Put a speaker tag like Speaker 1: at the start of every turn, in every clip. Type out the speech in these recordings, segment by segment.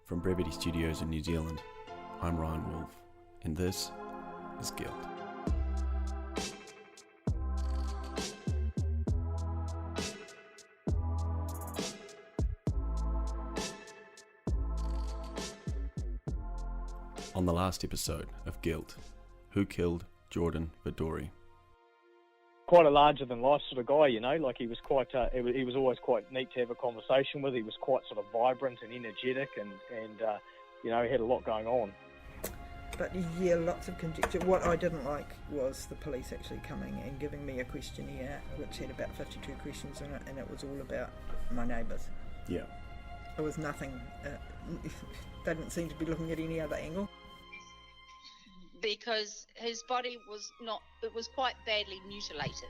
Speaker 1: From Brevity Studios in New Zealand, I'm Ryan Wolf, and this is Guilt. On the last episode of Guilt, who killed Jordan Voudouris?
Speaker 2: Quite a larger-than-life sort of guy, you know. Like he was quite. He was always quite neat to have a conversation with. He was quite sort of vibrant and energetic, and you know, he had a lot going on.
Speaker 3: But yeah, lots of conjecture. What I didn't like was the police actually coming and giving me a questionnaire, which had about 52 questions in it, and it was all about my neighbours.
Speaker 1: Yeah.
Speaker 3: It was nothing. They didn't seem to be looking at any other angle.
Speaker 4: Because his body was quite badly mutilated.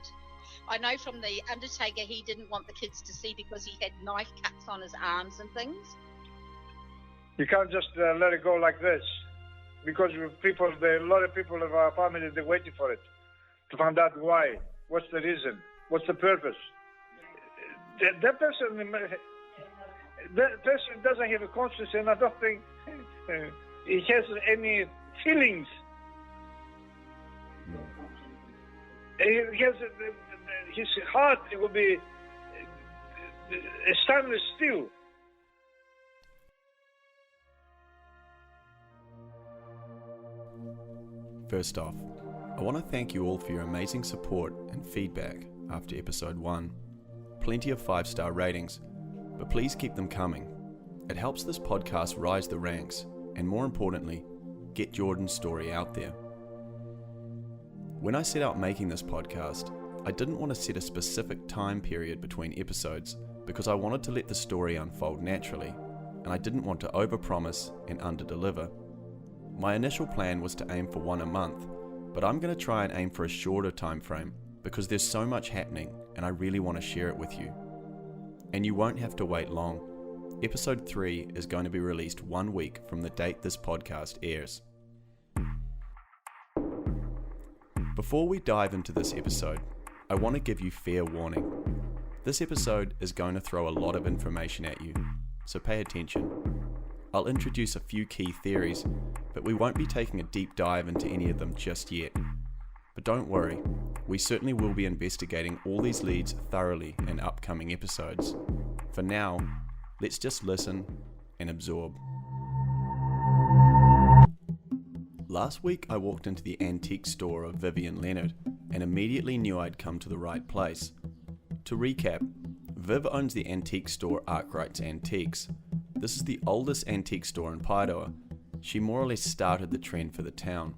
Speaker 4: I know from the undertaker he didn't want the kids to see because he had knife cuts on his arms and things.
Speaker 5: You can't just let it go like this, because a lot of people of our family, they're waiting for it to find out why, what's the reason, what's the purpose. That person doesn't have a conscience, and I don't think he has any feelings. He has his heart will be stainless steel.
Speaker 1: First off, I want to thank you all for your amazing support and feedback after episode 1. Plenty of 5-star ratings, but please keep them coming. It helps this podcast rise the ranks, and more importantly, get Jordan's story out there. When I set out making this podcast, I didn't want to set a specific time period between episodes because I wanted to let the story unfold naturally, and I didn't want to overpromise and underdeliver. My initial plan was to aim for one a month, but I'm going to try and aim for a shorter time frame because there's so much happening and I really want to share it with you. And you won't have to wait long. Episode 3 is going to be released 1 week from the date this podcast airs. Before we dive into this episode, I want to give you fair warning. This episode is going to throw a lot of information at you, so pay attention. I'll introduce a few key theories, but we won't be taking a deep dive into any of them just yet. But don't worry, we certainly will be investigating all these leads thoroughly in upcoming episodes. For now, let's just listen and absorb. Last week I walked into the antique store of Vivian Leonard and immediately knew I'd come to the right place. To recap, Viv owns the antique store Arkwright's Antiques. This is the oldest antique store in Paeroa. She more or less started the trend for the town.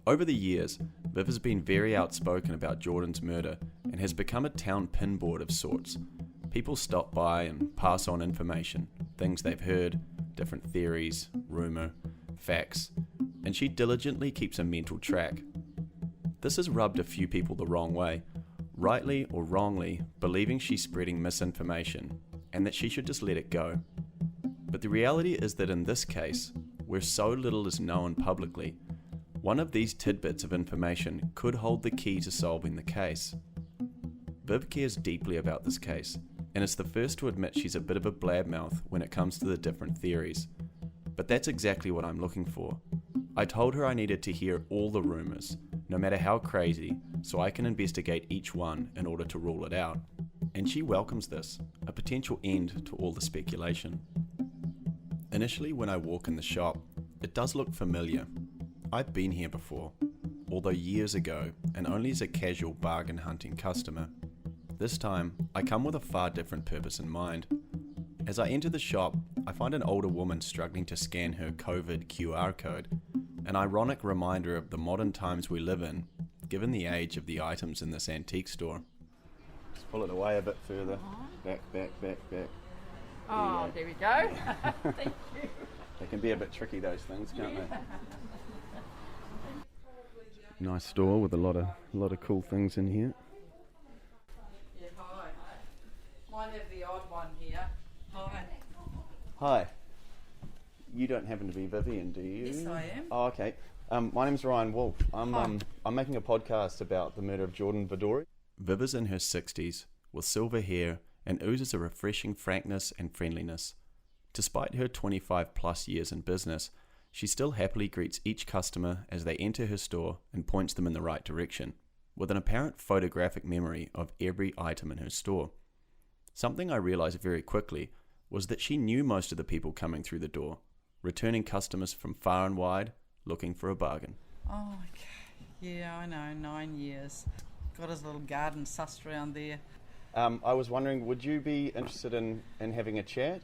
Speaker 1: Over the years, Viv has been very outspoken about Jordan's murder and has become a town pinboard of sorts. People stop by and pass on information, things they've heard, different theories, rumour, facts, and she diligently keeps a mental track. This has rubbed a few people the wrong way, rightly or wrongly believing she's spreading misinformation and that she should just let it go. But the reality is that in this case, where so little is known publicly, one of these tidbits of information could hold the key to solving the case. Viv cares deeply about this case, and is the first to admit she's a bit of a blabmouth when it comes to the different theories. But that's exactly what I'm looking for. I told her I needed to hear all the rumours, no matter how crazy, so I can investigate each one in order to rule it out. And she welcomes this, a potential end to all the speculation. Initially, when I walk in the shop, it does look familiar. I've been here before, although years ago, and only as a casual bargain hunting customer. This time, I come with a far different purpose in mind. As I enter the shop, I find an older woman struggling to scan her COVID QR code, an ironic reminder of the modern times we live in, given the age of the items in this antique store. Just pull it away a bit further. Back.
Speaker 6: Oh, there we go. Thank you.
Speaker 1: They can be a bit tricky, those things, can't they? Nice store with a lot of cool things in here.
Speaker 6: Yeah, hi. Might have the odd one here. Hi.
Speaker 1: Hi. You don't happen to be Vivian, do you?
Speaker 6: Yes, I am.
Speaker 1: Oh, okay. My name's Ryan Wolf. I'm making a podcast about the murder of Jordan Voudouris. Viv is in her 60s, with silver hair, and oozes a refreshing frankness and friendliness. Despite her 25 plus years in business, she still happily greets each customer as they enter her store and points them in the right direction, with an apparent photographic memory of every item in her store. Something I realised very quickly was that she knew most of the people coming through the door, returning customers from far and wide, looking for a bargain.
Speaker 6: Oh, okay. Yeah, I know, 9 years. Got his little garden sussed around there.
Speaker 1: I was wondering, would you be interested in having a chat?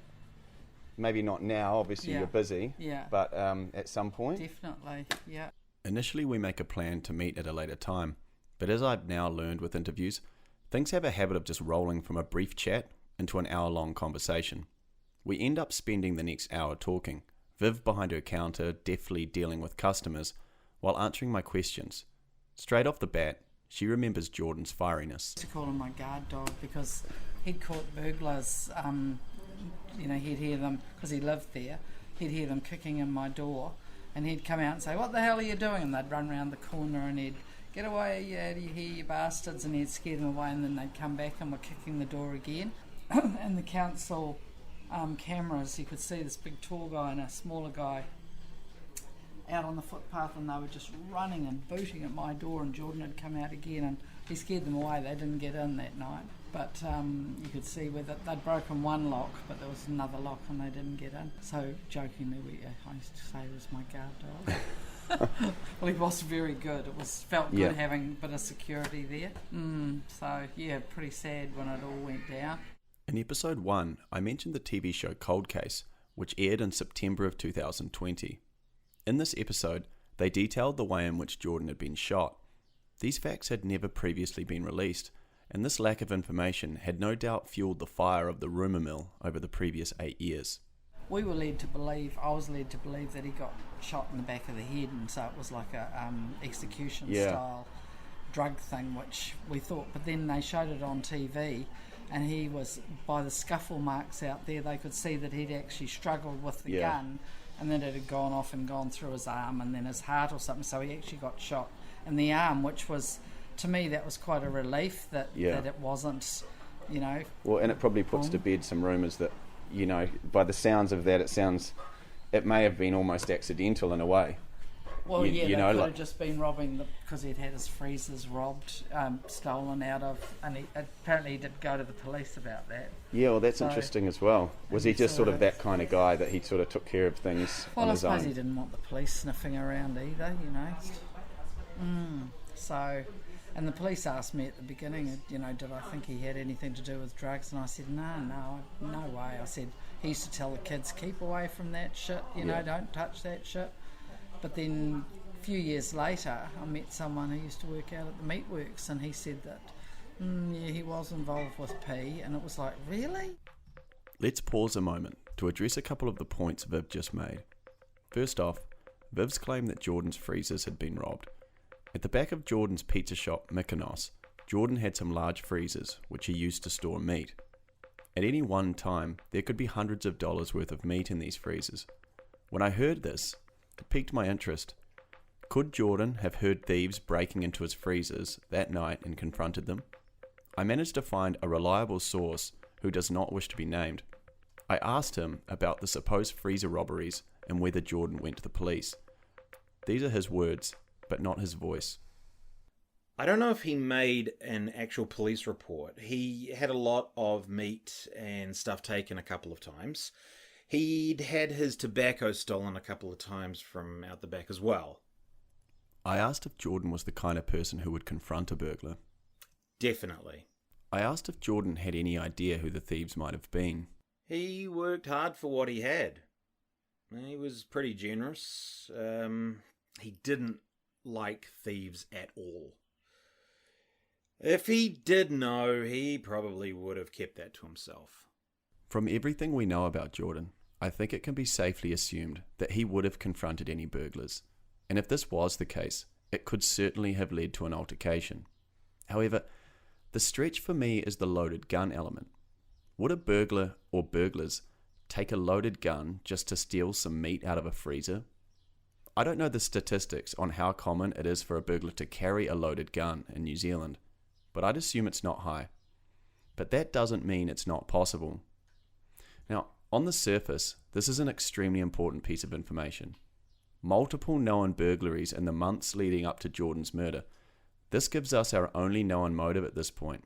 Speaker 1: Maybe not now, obviously
Speaker 6: Yeah.
Speaker 1: you're busy,
Speaker 6: Yeah.
Speaker 1: but at some point?
Speaker 6: Definitely, yeah.
Speaker 1: Initially we make a plan to meet at a later time, but as I've now learned with interviews, things have a habit of just rolling from a brief chat into an hour-long conversation. We end up spending the next hour talking, Viv behind her counter deftly dealing with customers while answering my questions. Straight off the bat, she remembers Jordan's fieriness.
Speaker 6: I used to call him my guard dog because he'd caught burglars. He'd hear them, because he lived there, he'd hear them kicking in my door, and he'd come out and say, "What the hell are you doing?" And they'd run around the corner and he'd, "Get away, you out of here, you bastards," and he'd scare them away, and then they'd come back and were kicking the door again. And the council cameras, you could see this big tall guy and a smaller guy out on the footpath, and they were just running and booting at my door, and Jordan had come out again and he scared them away. They didn't get in that night, but you could see where they'd broken one lock, but there was another lock and they didn't get in. So jokingly, I used to say he was my guard dog. Well, he was very good. Felt good having a bit of security there. So yeah, pretty sad when it all went down.
Speaker 1: In episode 1, I mentioned the TV show Cold Case, which aired in September of 2020. In this episode, they detailed the way in which Jordan had been shot. These facts had never previously been released, and this lack of information had no doubt fueled the fire of the rumour mill over the previous 8 years.
Speaker 6: I was led to believe that he got shot in the back of the head, and so it was like a execution style drug thing, which we thought, but then they showed it on TV, and he was, by the scuffle marks out there, they could see that he'd actually struggled with the gun, and then it had gone off and gone through his arm and then his heart or something, so he actually got shot in the arm, which was, to me, that was quite a relief that it wasn't,
Speaker 1: Well, and it probably puts to bed some rumours that, by the sounds of that, it may have been almost accidental in a way.
Speaker 6: Well, they could have just been robbing, because he'd had his freezers robbed, stolen out of, and apparently he did go to the police about that.
Speaker 1: Yeah, well, that's interesting as well. Was he just sort of that kind of guy that he sort of took care of things on his own?
Speaker 6: Well, I suppose he didn't want the police sniffing around either, So, and the police asked me at the beginning, did I think he had anything to do with drugs? And I said, no way. I said, he used to tell the kids, keep away from that shit, don't touch that shit. But then a few years later, I met someone who used to work out at the meatworks, and he said that, he was involved with P, and it was like, really?
Speaker 1: Let's pause a moment to address a couple of the points Viv just made. First off, Viv's claim that Jordan's freezers had been robbed. At the back of Jordan's pizza shop, Mykonos, Jordan had some large freezers, which he used to store meat. At any one time, there could be hundreds of dollars worth of meat in these freezers. When I heard this, it piqued my interest. Could Jordan have heard thieves breaking into his freezers that night and confronted them? I managed to find a reliable source who does not wish to be named. I asked him about the supposed freezer robberies and whether Jordan went to the police. These are his words, but not his voice.
Speaker 7: I don't know if he made an actual police report. He had a lot of meat and stuff taken a couple of times. He'd had his tobacco stolen a couple of times from out the back as well.
Speaker 1: I asked if Jordan was the kind of person who would confront a burglar.
Speaker 7: Definitely.
Speaker 1: I asked if Jordan had any idea who the thieves might have been.
Speaker 7: He worked hard for what he had. He was pretty generous. He didn't like thieves at all. If he did know, he probably would have kept that to himself.
Speaker 1: From everything we know about Jordan, I think it can be safely assumed that he would have confronted any burglars. And if this was the case, it could certainly have led to an altercation. However, the stretch for me is the loaded gun element. Would a burglar or burglars take a loaded gun just to steal some meat out of a freezer? I don't know the statistics on how common it is for a burglar to carry a loaded gun in New Zealand, but I'd assume it's not high. But that doesn't mean it's not possible. Now, On the surface, this is an extremely important piece of information. Multiple known burglaries in the months leading up to Jordan's murder. This gives us our only known motive at this point.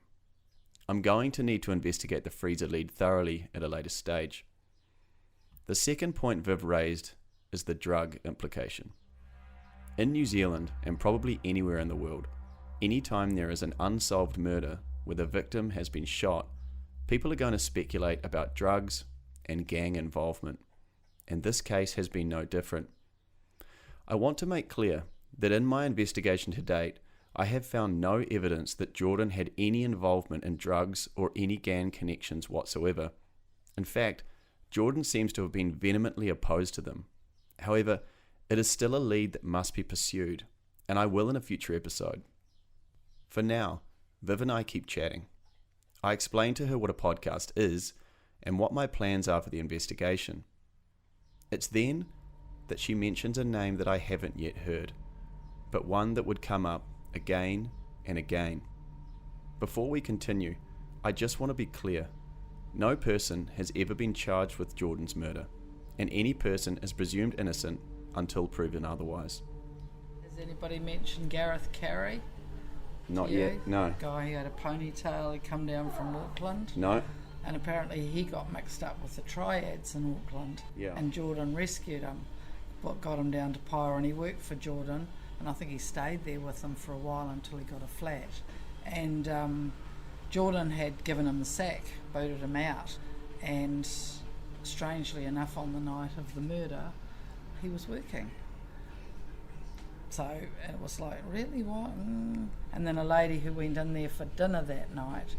Speaker 1: I'm going to need to investigate the freezer lead thoroughly at a later stage. The second point Viv raised is the drug implication. In New Zealand, and probably anywhere in the world, anytime there is an unsolved murder where the victim has been shot, people are going to speculate about drugs and gang involvement, and this case has been no different. I want to make clear that in my investigation to date, I have found no evidence that Jordan had any involvement in drugs or any gang connections whatsoever. In fact, Jordan seems to have been vehemently opposed to them. However, it is still a lead that must be pursued, and I will in a future episode. For now, Viv and I keep chatting. I explain to her what a podcast is and what my plans are for the investigation. It's then that she mentions a name that I haven't yet heard, but one that would come up again and again. Before we continue, I just want to be clear. No person has ever been charged with Jordan's murder, and any person is presumed innocent until proven otherwise.
Speaker 6: Has anybody mentioned Gareth Carey?
Speaker 1: Not yet, no.
Speaker 6: Guy who had a ponytail, he come down from Auckland.
Speaker 1: No.
Speaker 6: And apparently he got mixed up with the triads in Auckland.
Speaker 1: Yeah.
Speaker 6: And Jordan rescued him. What got him down to Paeroa, and he worked for Jordan, and I think he stayed there with him for a while until he got a flat. And Jordan had given him the sack, booted him out, and strangely enough on the night of the murder he was working. So it was like, really, what? And then a lady who went in there for dinner that night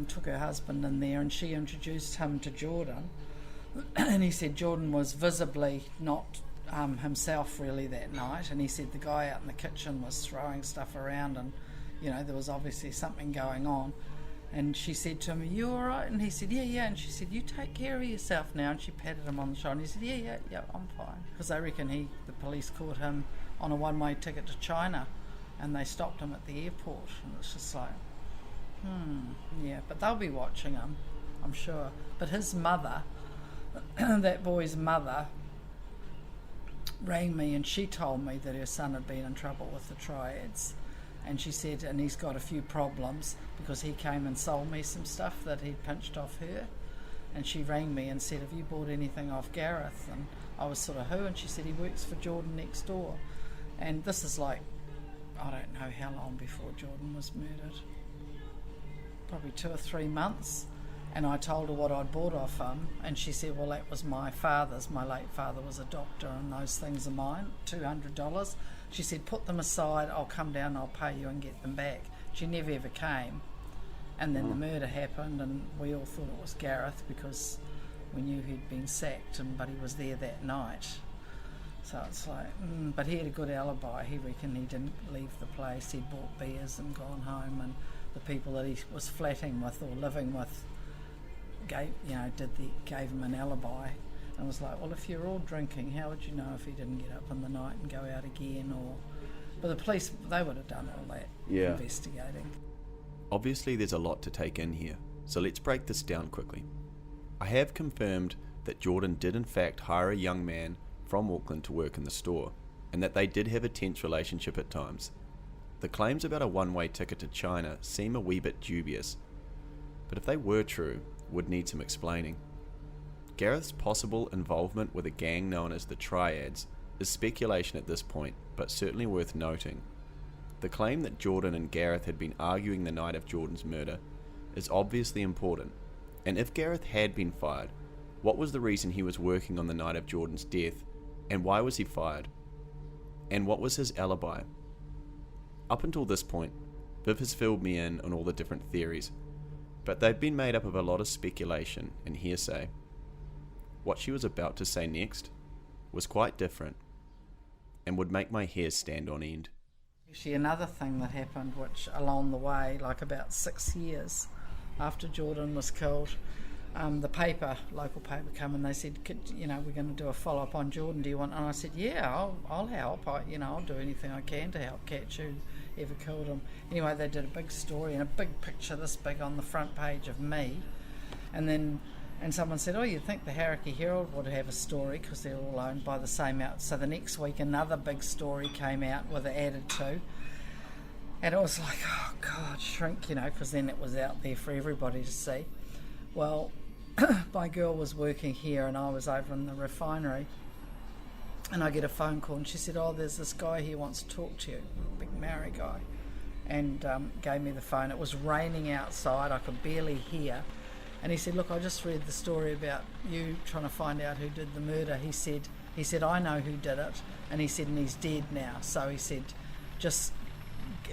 Speaker 6: took her husband in there, and she introduced him to Jordan. And he said Jordan was visibly not himself really that night, and he said the guy out in the kitchen was throwing stuff around, and there was obviously something going on. And she said to him, "Are you all right?" And he said, yeah. And she said, "You take care of yourself now." And she patted him on the shoulder, and he said, yeah, I'm fine. Because they reckon the police caught him on a one-way ticket to China, and they stopped him at the airport. And it's just like, yeah. But they'll be watching him, I'm sure. But his mother, that boy's mother, rang me, and she told me that her son had been in trouble with the triads. And she said, and he's got a few problems because he came and sold me some stuff that he'd pinched off her. And she rang me and said, "Have you bought anything off Gareth?" And I was sort of, who? And she said, "He works for Jordan next door." And this is like, I don't know how long before Jordan was murdered. Probably 2 or 3 months. And I told her what I'd bought off him, and she said, "Well, that was my father's. My late father was a doctor, and those things are mine, $200. She said, "Put them aside, I'll come down, I'll pay you and get them back." She never ever came. And then the murder happened, and we all thought it was Gareth because we knew he'd been sacked, but he was there that night. So it's like, but he had a good alibi. He reckoned he didn't leave the place. He'd bought beers and gone home, and the people that he was flatting with or living with gave him an alibi. And was like, well, if you're all drinking, how would you know if he didn't get up in the night and go out again? But the police, they would have done all that investigating.
Speaker 1: Obviously there's a lot to take in here, so let's break this down quickly. I have confirmed that Jordan did in fact hire a young man from Auckland to work in the store, and that they did have a tense relationship at times. The claims about a one-way ticket to China seem a wee bit dubious, but if they were true, would need some explaining. Gareth's possible involvement with a gang known as the Triads is speculation at this point, but certainly worth noting. The claim that Jordan and Gareth had been arguing the night of Jordan's murder is obviously important, and if Gareth had been fired, what was the reason he was working on the night of Jordan's death, and why was he fired? And what was his alibi? Up until this point, Viv has filled me in on all the different theories, but they've been made up of a lot of speculation and hearsay. What she was about to say next was quite different, and would make my hair stand on end.
Speaker 6: Actually, another thing that happened, which along the way, like about 6 years after Jordan was killed, the local paper came and they said, we're going to do a follow-up on Jordan, do you want? And I said, yeah, I'll help. I'll do anything I can to help catch whoever killed him. Anyway, they did a big story and a big picture this big on the front page of me, and then And someone said, oh, you'd think the Hauraki Herald would have a story because they're all owned by the same outfit. So the next week another big story came out with it added to. And it was like, oh God, shrink, because then it was out there for everybody to see. Well, my girl was working here and I was over in the refinery, and I get a phone call and she said, oh, there's this guy here wants to talk to you, big Maori guy, and gave me the phone. It was raining outside, I could barely hear. And he said, look, I just read the story about you trying to find out who did the murder. He said, I know who did it. And he said, and he's dead now. So he said, just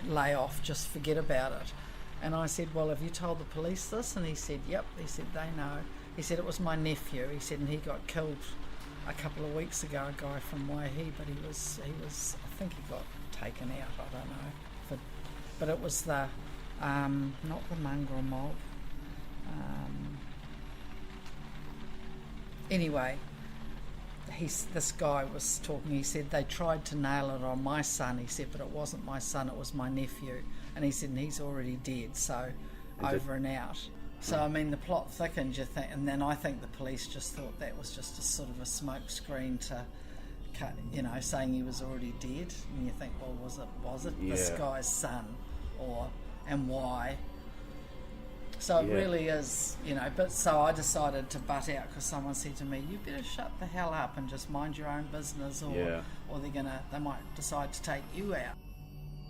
Speaker 6: lay off, just forget about it. And I said, well, have you told the police this? And he said, yep. He said, they know. He said, it was my nephew. He said, and he got killed a couple of weeks ago, a guy from Waihi, but he was, I think he got taken out, I don't know. But it was the, not the mongrel mob. Anyway, this guy was talking. He said they tried to nail it on my son. He said, but it wasn't my son, it was my nephew. And he said, and he's already dead, so over and out. So I mean, the plot thickened, you think, and then I think the police just thought that was just a sort of a smoke screen to cut, saying he was already dead. And you think, well, was it this guy's son, and why? So it really is, but so I decided to butt out because someone said to me, you better shut the hell up and just mind your own business, or they might decide to take you out.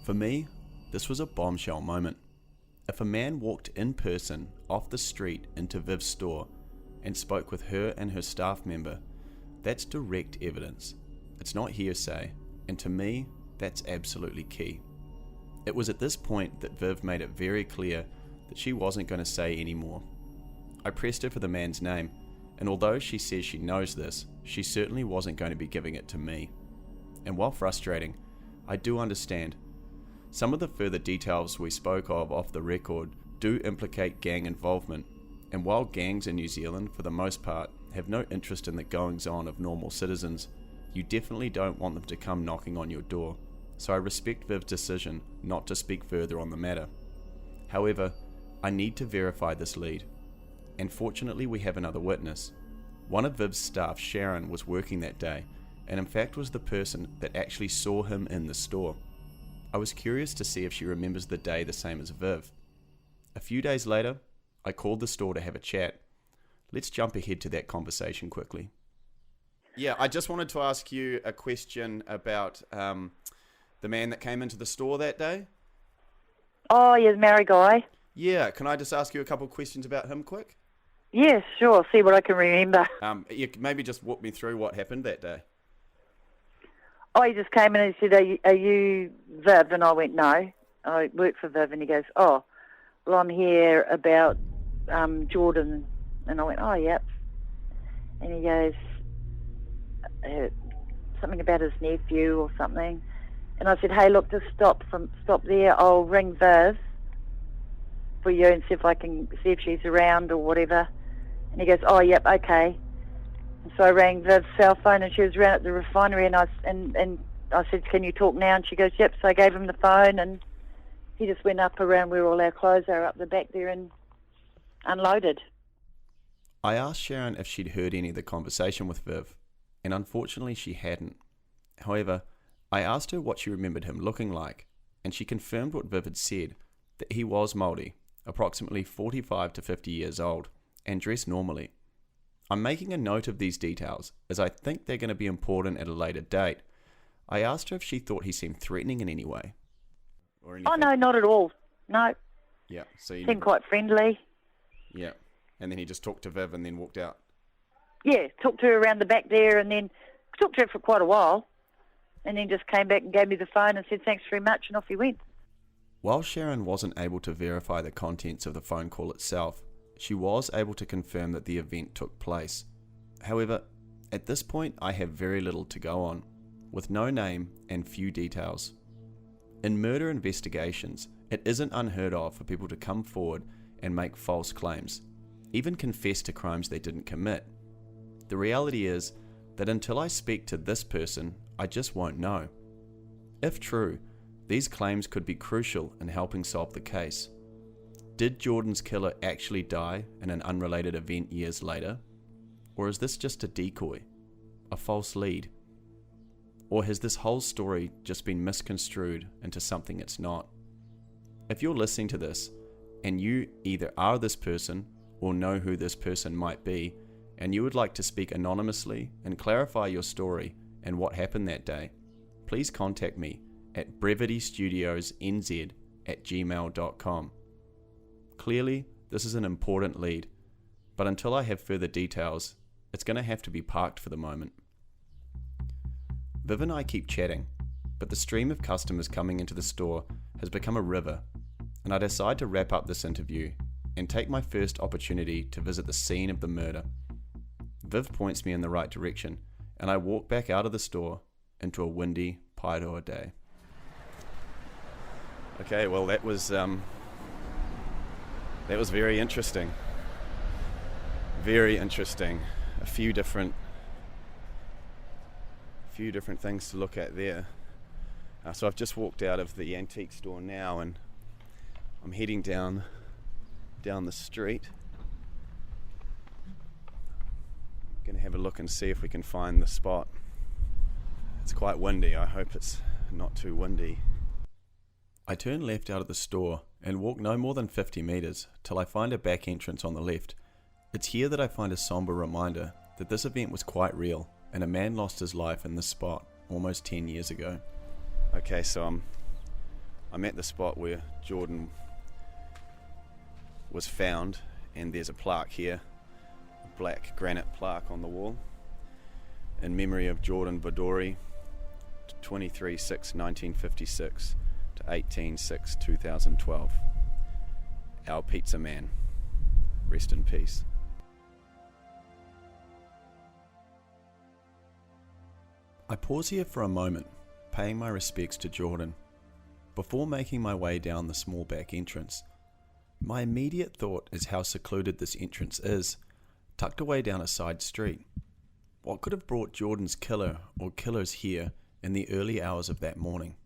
Speaker 1: For me, this was a bombshell moment. If a man walked in person off the street into Viv's store and spoke with her and her staff member, that's direct evidence. It's not hearsay, and to me, that's absolutely key. It was at this point that Viv made it very clear that she wasn't going to say any more. I pressed her for the man's name, and although she says she knows this, she certainly wasn't going to be giving it to me. And while frustrating, I do understand. Some of the further details we spoke of off the record do implicate gang involvement, and while gangs in New Zealand, for the most part, have no interest in the goings-on of normal citizens, you definitely don't want them to come knocking on your door, so I respect Viv's decision not to speak further on the matter. However, I need to verify this lead, and fortunately we have another witness. One of Viv's staff, Sharon, was working that day, and in fact was the person that actually saw him in the store. I was curious to see if she remembers the day the same as Viv. A few days later, I called the store to have a chat. Let's jump ahead to that conversation quickly. Yeah, I just wanted to ask you a question about the man that came into the store that day.
Speaker 8: Oh, yeah, the Maori guy.
Speaker 1: Yeah, can I just ask you a couple of questions about him quick?
Speaker 8: Yes, sure. See what I can remember.
Speaker 1: Maybe just walk me through what happened that day.
Speaker 8: Oh, he just came in and he said, are you Viv? And I went, no. I work for Viv. And he goes, oh, well, I'm here about Jordan. And I went, oh, yep. And he goes, something about his nephew or something. And I said, hey, look, just stop there. I'll ring Viv for you and see if she's around or whatever. And he goes, oh, yep, okay. And so I rang Viv's cell phone and she was around at the refinery, and I said, can you talk now? And she goes, yep. So I gave him the phone and he just went up around where all our clothes are up the back there and unloaded.
Speaker 1: I asked Sharon if she'd heard any of the conversation with Viv, and unfortunately she hadn't. However, I asked her what she remembered him looking like, and she confirmed what Viv had said, that he was Māori, approximately 45 to 50 years old, and dressed normally. I'm making a note of these details, as I think they're going to be important at a later date. I asked her if she thought he seemed threatening in any way. Or anything.
Speaker 8: Oh, no, not at all. No.
Speaker 1: Yeah, so you
Speaker 8: seemed quite friendly.
Speaker 1: Yeah, and then he just talked to Viv and then walked out.
Speaker 8: Yeah, talked to her around the back there, and then talked to her for quite a while, and then just came back and gave me the phone and said thanks very much, and off he went.
Speaker 1: While Sharon wasn't able to verify the contents of the phone call itself, she was able to confirm that the event took place. However, at this point I have very little to go on, with no name and few details. In murder investigations, it isn't unheard of for people to come forward and make false claims, even confess to crimes they didn't commit. The reality is that until I speak to this person, I just won't know. If true, these claims could be crucial in helping solve the case. Did Jordan's killer actually die in an unrelated event years later? Or is this just a decoy? A false lead? Or has this whole story just been misconstrued into something it's not? If you're listening to this, and you either are this person or know who this person might be, and you would like to speak anonymously and clarify your story and what happened that day, please contact me at brevitystudiosnz@gmail.com. Clearly, this is an important lead, but until I have further details, it's going to have to be parked for the moment. Viv and I keep chatting, but the stream of customers coming into the store has become a river, and I decide to wrap up this interview and take my first opportunity to visit the scene of the murder. Viv points me in the right direction, and I walk back out of the store into a windy Paeroa day. Okay, well that was very interesting. Very interesting. A few different things to look at there. So I've just walked out of the antique store now, and I'm heading down the street. I'm going to have a look and see if we can find the spot. It's quite windy. I hope it's not too windy. I turn left out of the store and walk no more than 50 meters till I find a back entrance on the left. It's here that I find a somber reminder that this event was quite real, and a man lost his life in this spot almost 10 years ago. Okay, so I'm at the spot where Jordan was found, and there's a plaque here, a black granite plaque on the wall, in memory of Jordan Voudouris, 23/6/1956 to 18/6/2012. Our pizza man. Rest in peace. I pause here for a moment, paying my respects to Jordan. Before making my way down the small back entrance, my immediate thought is how secluded this entrance is, tucked away down a side street. What could have brought Jordan's killer or killers here in the early hours of that morning?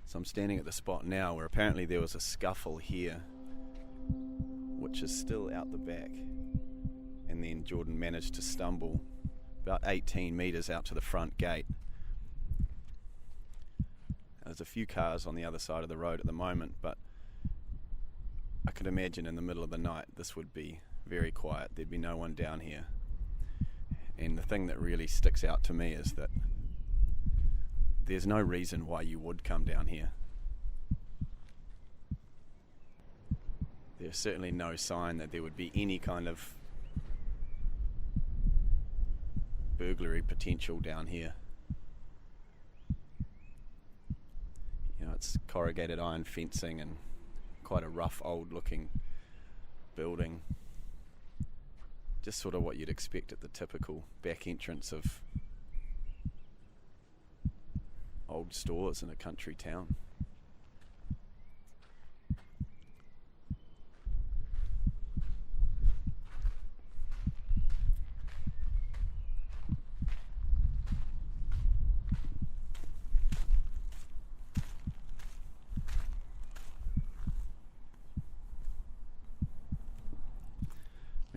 Speaker 1: So I'm standing at the spot now where apparently there was a scuffle here, which is still out the back, and then Jordan managed to stumble about 18 meters out to the front gate. There's a few cars on the other side of the road at the moment, but I could imagine in the middle of the night this would be very quiet. There'd be no one down here. And the thing that really sticks out to me is that there's no reason why you would come down here. There's certainly no sign that there would be any kind of burglary potential down here. You know, it's corrugated iron fencing and quite a rough old looking building. Just sort of what you'd expect at the typical back entrance of old stores in a country town.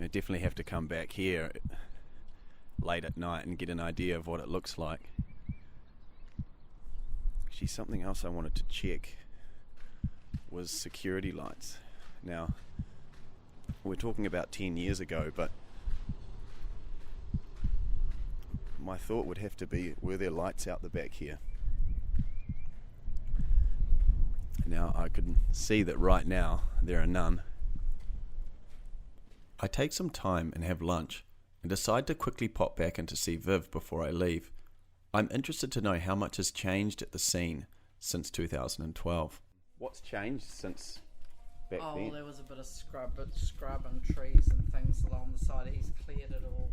Speaker 1: I definitely have to come back here late at night and get an idea of what it looks like. Actually, something else I wanted to check was security lights. Now, we're talking about 10 years ago, but my thought would have to be, were there lights out the back here? Now, I can see that right now there are none. I take some time and have lunch and decide to quickly pop back in to see Viv before I leave. I'm interested to know how much has changed at the scene since 2012. What's changed since back then?
Speaker 6: Oh, there was a bit of scrub and trees and things along the side. He's cleared it all.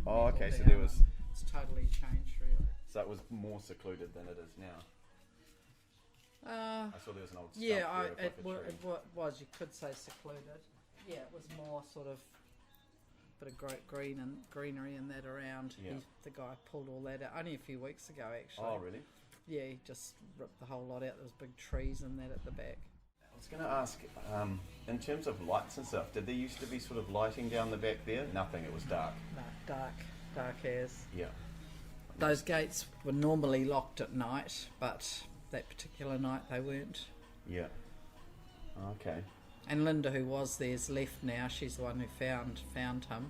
Speaker 1: Oh, okay, so there was...
Speaker 6: It's totally changed, really.
Speaker 1: So it was more secluded than it is now? I saw there was an old stump there
Speaker 6: it was, you could say secluded. Yeah, it was more sort of bit of great greenery and that around.
Speaker 1: Yeah.
Speaker 6: The guy pulled all that out only a few weeks ago, actually.
Speaker 1: Oh, really?
Speaker 6: Yeah, he just ripped the whole lot out. There was big trees and that at the back.
Speaker 1: I was going to ask, in terms of lights and stuff, did there used to be sort of lighting down the back there? Nothing, it was dark.
Speaker 6: No, dark as.
Speaker 1: Yeah.
Speaker 6: Those gates were normally locked at night, but that particular night they weren't.
Speaker 1: Yeah. Okay.
Speaker 6: And Linda, who was there's left now. She's the one who found him.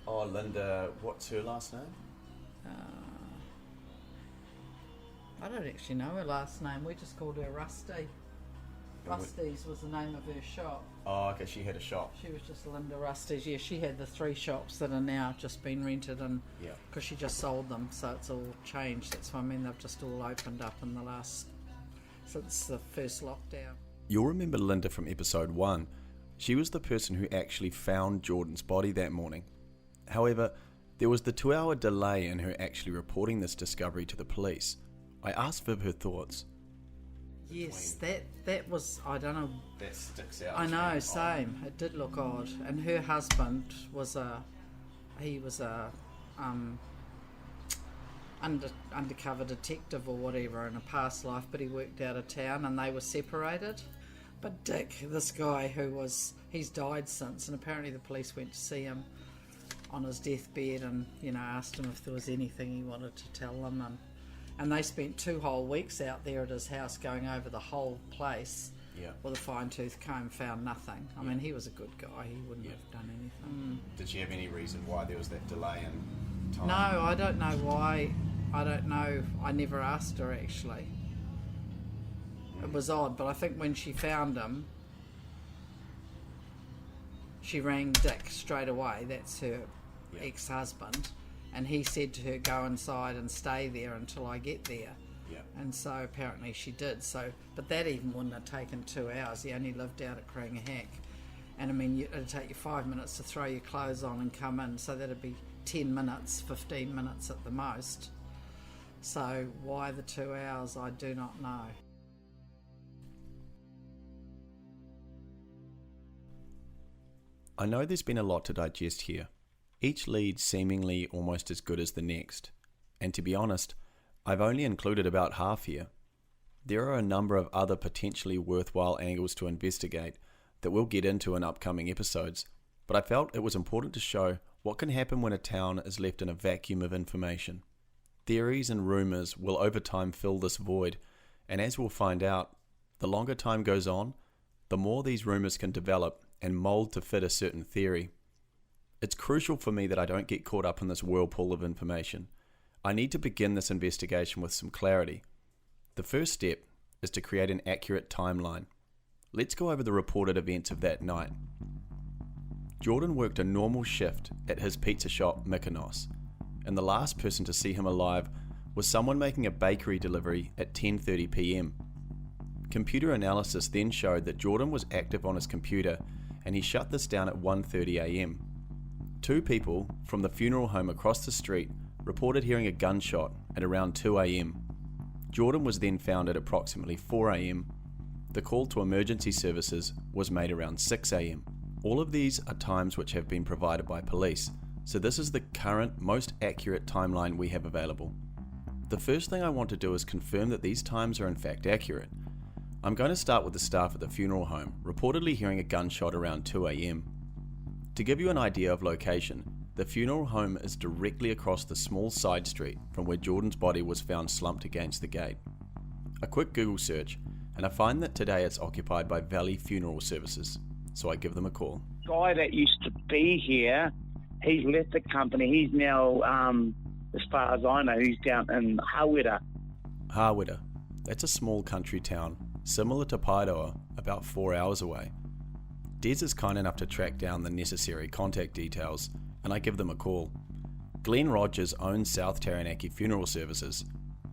Speaker 1: Linda, what's her last name?
Speaker 6: I don't actually know her last name. We just called her Rusty. Rusty's was the name of her shop.
Speaker 1: Oh, okay, she had a shop.
Speaker 6: She was just Linda Rusty's. Yeah, she had the 3 shops that are now just been rented, and because she just sold them, so it's all changed. That's why I mean they've just all opened up in the last since the first lockdown.
Speaker 1: You'll remember Linda from episode 1. She was the person who actually found Jordan's body that morning. However, there was the 2-hour delay in her actually reporting this discovery to the police. I asked Viv her thoughts.
Speaker 6: Yes, that was, I don't know.
Speaker 1: That sticks out.
Speaker 6: I know, same. It did look odd. And her husband was undercover detective or whatever in a past life, but he worked out of town and they were separated. But Dick, this guy he's died since, and apparently the police went to see him on his deathbed and, asked him if there was anything he wanted to tell them, and they spent 2 whole weeks out there at his house going over the whole place with a fine-tooth comb, found nothing. I mean, he was a good guy. He wouldn't have done anything.
Speaker 1: Did she have any reason why there was that delay in time?
Speaker 6: No, I don't know why. I don't know. I never asked her, actually. It was odd, but I think when she found him, she rang Dick straight away. That's her ex-husband. And he said to her, go inside and stay there until I get there. Yeah. And so apparently she did. But that even wouldn't have taken 2 hours. He only lived out at Crangahack. And I mean, it'd take you 5 minutes to throw your clothes on and come in. So that'd be 10 minutes, 15 minutes at the most. So why the 2 hours, I do not know.
Speaker 1: I know there's been a lot to digest here. Each lead seemingly almost as good as the next. And to be honest, I've only included about half here. There are a number of other potentially worthwhile angles to investigate that we'll get into in upcoming episodes, but I felt it was important to show what can happen when a town is left in a vacuum of information. Theories and rumours will over time fill this void, and as we'll find out, the longer time goes on, the more these rumours can develop and mould to fit a certain theory. It's crucial for me that I don't get caught up in this whirlpool of information. I need to begin this investigation with some clarity. The first step is to create an accurate timeline. Let's go over the reported events of that night. Jordan worked a normal shift at his pizza shop, Mykonos, and the last person to see him alive was someone making a bakery delivery at 10:30 p.m. Computer analysis then showed that Jordan was active on his computer, and he shut this down at 1:30 a.m. 2 people from the funeral home across the street reported hearing a gunshot at around 2 a.m. Jordan was then found at approximately 4 a.m. The call to emergency services was made around 6 a.m. All of these are times which have been provided by police, so this is the current, most accurate timeline we have available. The first thing I want to do is confirm that these times are in fact accurate. I'm going to start with the staff at the funeral home, reportedly hearing a gunshot around 2 a.m. To give you an idea of location, the funeral home is directly across the small side street from where Jordan's body was found slumped against the gate. A quick Google search, and I find that today it's occupied by Valley Funeral Services, so I give them a call.
Speaker 9: The guy that used to be here, he's left the company. He's now, as far as I know, he's down in Hawera.
Speaker 1: Hawera. That's a small country town, similar to Paeroa, about 4 hours away. Des is kind enough to track down the necessary contact details, and I give them a call. Glenn Rogers owns South Taranaki Funeral Services,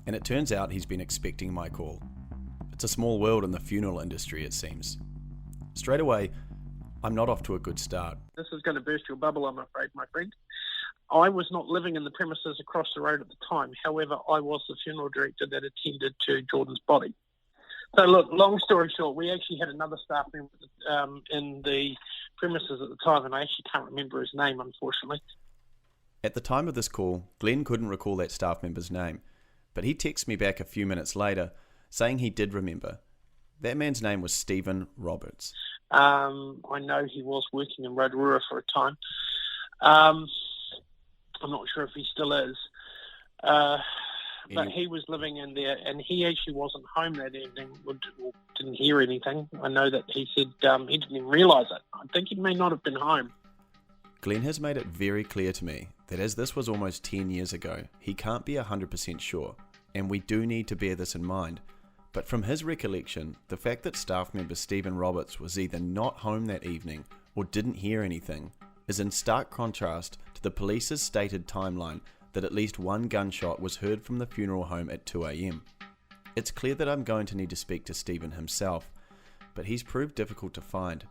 Speaker 1: and it turns out he's been expecting my call. It's a small world in the funeral industry, it seems. Straight away, I'm not off to a good start.
Speaker 10: This is going to burst your bubble, I'm afraid, my friend. I was not living in the premises across the road at the time. However, I was the funeral director that attended to Jordan's body. So look, long story short, we actually had another staff member in the premises at the time, and I actually can't remember his name, unfortunately.
Speaker 1: At the time of this call, Glenn couldn't recall that staff member's name, but he texted me back a few minutes later saying he did remember. That man's name was Stephen Roberts.
Speaker 10: I know he was working in Rotorua for a time. I'm not sure if he still is. But he was living in there, and he actually wasn't home that evening, or didn't hear anything. I know that he said he didn't even realise it. I think he may not have been home.
Speaker 1: Glenn has made it very clear to me that as this was almost 10 years ago, he can't be 100% sure, and we do need to bear this in mind. But from his recollection, the fact that staff member Stephen Roberts was either not home that evening or didn't hear anything is in stark contrast to the police's stated timeline that at least one gunshot was heard from the funeral home at 2 a.m. It's clear that I'm going to need to speak to Stephen himself, but he's proved difficult to find.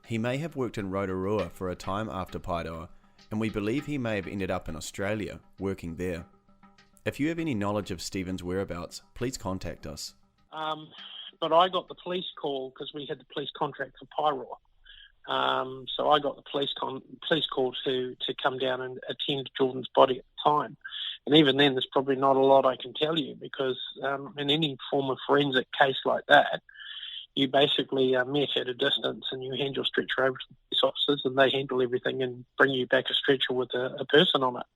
Speaker 1: He may have worked in Rotorua for a time after Paeroa, and we believe he may have ended up in Australia, working there. If you have any knowledge of Stephen's whereabouts, please contact us.
Speaker 10: But I got the police call because we had the police contract for Paeroa. So I got the police call to come down and attend Jordan's body at the time. And even then, there's probably not a lot I can tell you because in any form of forensic case like that, you basically met at a distance and you hand your stretcher over to the police officers and they handle everything and bring you back a stretcher with a person on it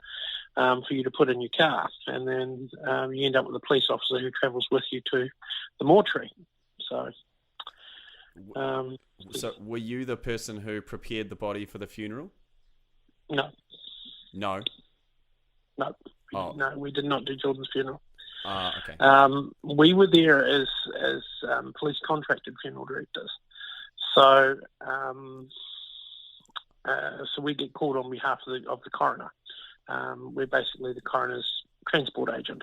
Speaker 10: for you to put in your car. And then you end up with a police officer who travels with you to the mortuary. So
Speaker 1: were you the person who prepared the body for the funeral?
Speaker 10: No.
Speaker 1: No?
Speaker 10: No.
Speaker 1: Oh.
Speaker 10: No, we did not do Jordan's funeral.
Speaker 1: Okay.
Speaker 10: We were there as police contracted funeral directors. So so we get called on behalf of the coroner. We're basically the coroner's transport agent.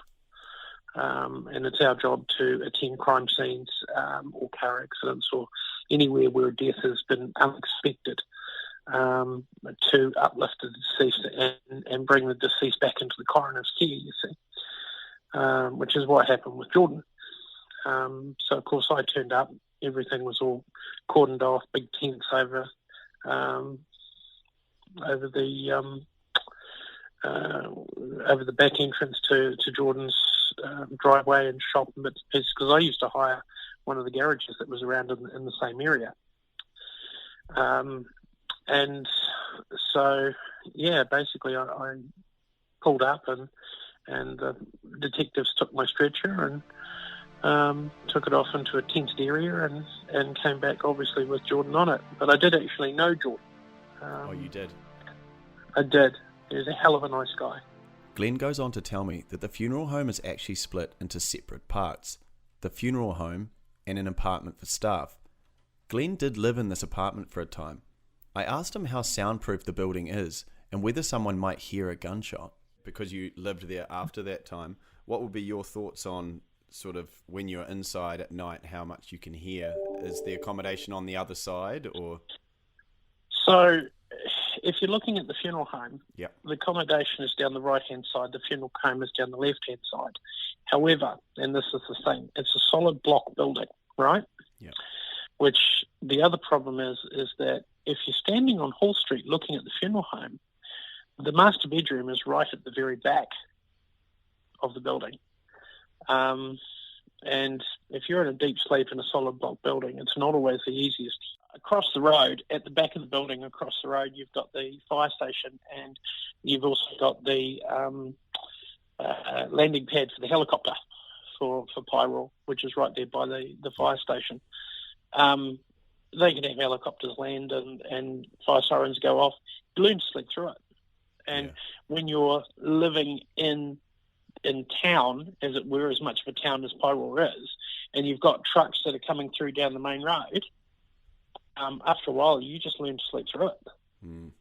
Speaker 10: And it's our job to attend crime scenes or car accidents or anywhere where a death has been unexpected to uplift the deceased and bring the deceased back into the coroner's care, you see, which is what happened with Jordan. So, of course, I turned up. Everything was all cordoned off, big tents over the back entrance to Jordan's driveway and shop and bits and pieces, because I used to hire one of the garages that was around in the same area. And so, yeah, basically I pulled up and the detectives took my stretcher and took it off into a tented area and came back, obviously, with Jordan on it. But I did actually know Jordan.
Speaker 1: Oh, you did?
Speaker 10: I did. He was a hell of a nice guy.
Speaker 1: Glenn goes on to tell me that the funeral home is actually split into separate parts, the funeral home and an apartment for staff. Glenn did live in this apartment for a time. I asked him how soundproof the building is and whether someone might hear a gunshot. Because you lived there after that time, what would be your thoughts on sort of when you're inside at night, how much you can hear? Is the accommodation on the other side or? So
Speaker 10: if you're looking at the funeral home,
Speaker 1: yep,
Speaker 10: the accommodation is down the right-hand side, the funeral home is down the left-hand side. However, and this is the thing, it's a solid block building, right?
Speaker 1: Yeah.
Speaker 10: Which the other problem is that if you're standing on Hall Street looking at the funeral home, the master bedroom is right at the very back of the building. And if you're in a deep sleep in a solid block building, it's not always the easiest. Across the road, at the back of the building, across the road, you've got the fire station and you've also got the landing pad for the helicopter for Paeroa, which is right there by the fire station. They can have helicopters land and fire sirens go off. You learn to sleep through it. And when you're living in town, as it were, as much of a town as Paeroa is, and you've got trucks that are coming through down the main road, after a while, you just learn to sleep through it.
Speaker 1: Mm.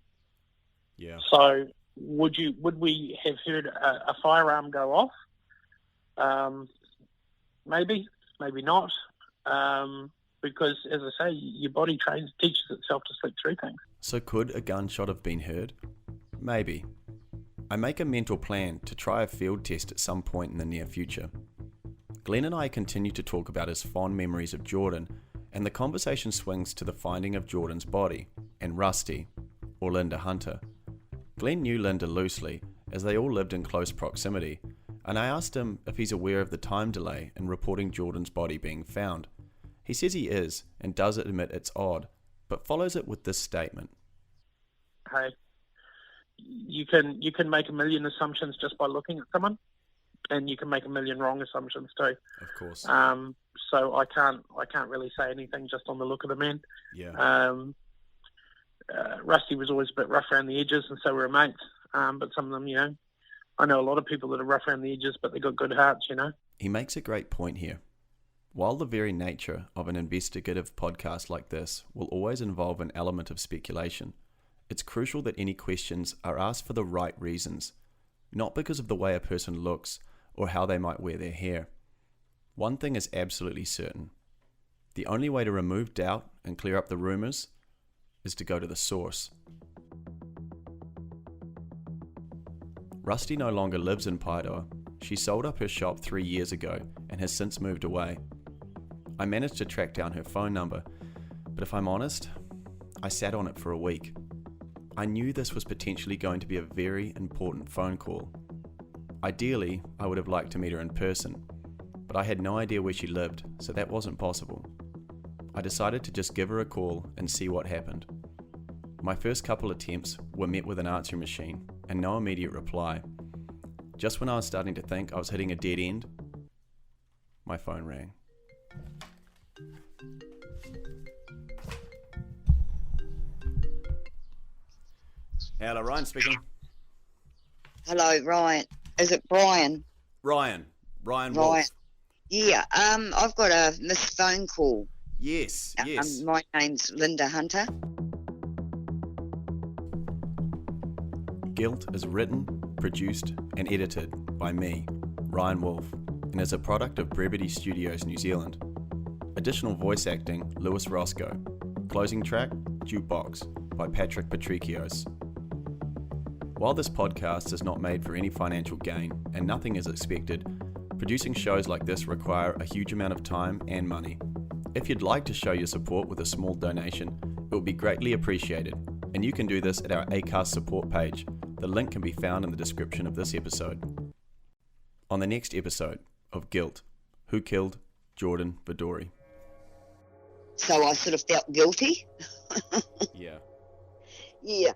Speaker 1: Yeah.
Speaker 10: So would we have heard a firearm go off? Maybe not. Because, as I say, your body teaches itself to sleep through things.
Speaker 1: So could a gunshot have been heard? Maybe. I make a mental plan to try a field test at some point in the near future. Glenn and I continue to talk about his fond memories of Jordan, and the conversation swings to the finding of Jordan's body and Rusty, or Linda Hunter. Glenn knew Linda loosely, as they all lived in close proximity, and I asked him if he's aware of the time delay in reporting Jordan's body being found. He says he is, and does admit it's odd, but follows it with this statement.
Speaker 10: Hey, you can make a million assumptions just by looking at someone, and you can make a million wrong assumptions too.
Speaker 1: Of course.
Speaker 10: So I can't really say anything just on the look of the man.
Speaker 1: Yeah.
Speaker 10: Rusty was always a bit rough around the edges, and so were her mates. But some of them, I know a lot of people that are rough around the edges, but they got good hearts,
Speaker 1: He makes a great point here. While the very nature of an investigative podcast like this will always involve an element of speculation, it's crucial that any questions are asked for the right reasons, not because of the way a person looks or how they might wear their hair. One thing is absolutely certain. The only way to remove doubt and clear up the rumours is to go to the source. Rusty no longer lives in Paeroa. She sold up her shop 3 years ago and has since moved away. I managed to track down her phone number, but if I'm honest, I sat on it for a week. I knew this was potentially going to be a very important phone call. Ideally, I would have liked to meet her in person, but I had no idea where she lived, so that wasn't possible. I decided to just give her a call and see what happened. My first couple attempts were met with an answering machine and no immediate reply. Just when I was starting to think I was hitting a dead end, my phone rang. Hello, Ryan speaking.
Speaker 11: Hello, Ryan. Is it Brian?
Speaker 1: Ryan Wolf.
Speaker 11: Yeah, I've got a missed phone call.
Speaker 1: Yes.
Speaker 11: My name's Linda Hunter.
Speaker 1: Guilt is written, produced and edited by me, Ryan Wolf, and is a product of Brevity Studios New Zealand. Additional voice acting, Lewis Roscoe. Closing track, Jukebox, by Patrick Patricios. While this podcast is not made for any financial gain and nothing is expected, producing shows like this require a huge amount of time and money. If you'd like to show your support with a small donation, it would be greatly appreciated, and you can do this at our Acast support page. The link can be found in the description of this episode. On the next episode of Guilt, who killed Jordan Voudouris?
Speaker 11: So I sort of felt guilty.
Speaker 1: Yeah.
Speaker 11: Yeah.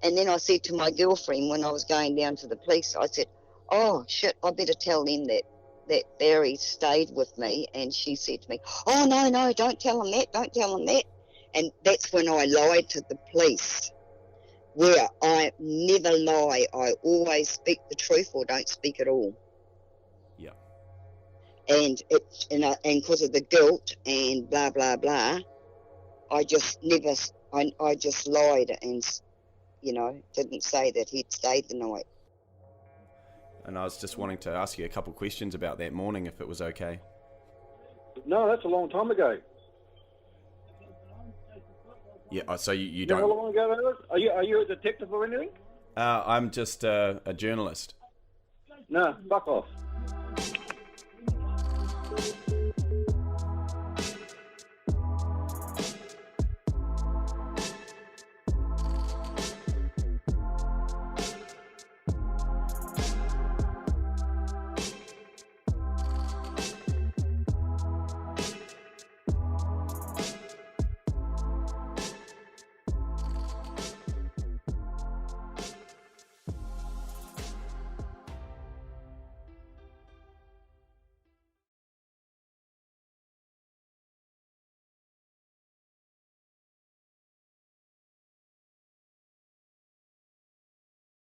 Speaker 11: And then I said to my girlfriend when I was going down to the police, I said, oh, shit, I better tell them that Barry stayed with me. And she said to me, oh, no, don't tell them that. And that's when I lied to the police, where I never lie. I always speak the truth or don't speak at all.
Speaker 1: Yeah.
Speaker 11: And because of the guilt and blah, blah, blah, I just lied and, didn't say that he'd stayed the night.
Speaker 1: And I was just wanting to ask you a couple questions about that morning, if it was okay.
Speaker 12: No, that's a long time ago.
Speaker 1: Yeah, so you
Speaker 12: You
Speaker 1: don't...
Speaker 12: know how long ago that was? Are you a detective or anything?
Speaker 1: I'm just a journalist.
Speaker 12: No, fuck off.